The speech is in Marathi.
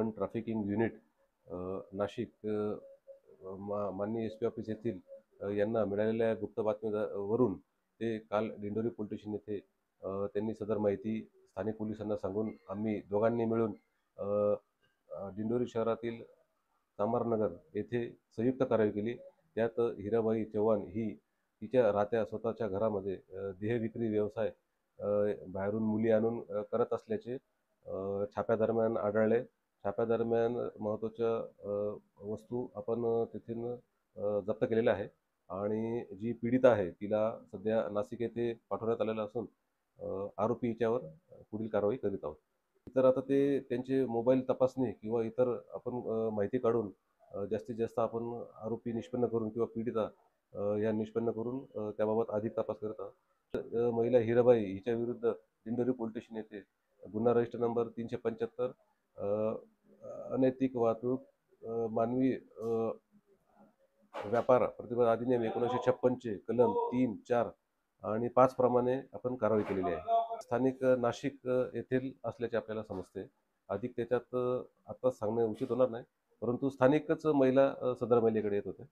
ह्युमन ट्रॅफिकिंग युनिट नाशिक माननीय SP ऑफिस येथील यांना मिळालेल्या गुप्त बातमीवरून ते काल दिंडोरी पोलीस स्टेशन येथे त्यांनी सदर माहिती स्थानिक पोलिसांना सांगून आम्ही दोघांनी मिळून दिंडोरी शहरातील चांभारनगर येथे संयुक्त कारवाई केली। त्यात हिराबाई चव्हाण ही तिच्या राहत्या स्वतःच्या घरामध्ये देह विक्री व्यवसाय बाहेरून मुली आणून करत असल्याचे छाप्यादरम्यान आढळले। छाप्यादरम्यान महत्त्वाच्या वस्तू आपण तिथून जप्त केलेल्या आहे आणि जी पीडित आहे तिला सध्या नाशिक येथे पाठवण्यात आलेलं असून आरोपी हिच्यावर पुढील कारवाई करीत आहोत। तर आता ते त्यांचे मोबाईल तपासणी किंवा इतर आपण माहिती काढून जास्तीत जास्त आपण आरोपी निष्पन्न करून किंवा पीडिता या निष्पन्न करून त्याबाबत अधिक तपास करत आहोत। महिला हिराबाई हिच्या विरुद्ध दिंडोरी पोलीस स्टेशन येथे गुन्हा रजिस्टर नंबर 375 अनैतिक वाहतूक मानवी व्यापार प्रतिबंध अधिनियम 1956 चे कलम 3, 4 आणि 5 प्रमाणे आपण कारवाई केलेली आहे। स्थानिक नाशिक येथील असल्याचे आपल्याला समजते। अधिक त्याच्यात आत्ताच सांगणे उचित होणार नाही, परंतु स्थानिकच महिला सदर महिलेकडे येत होते।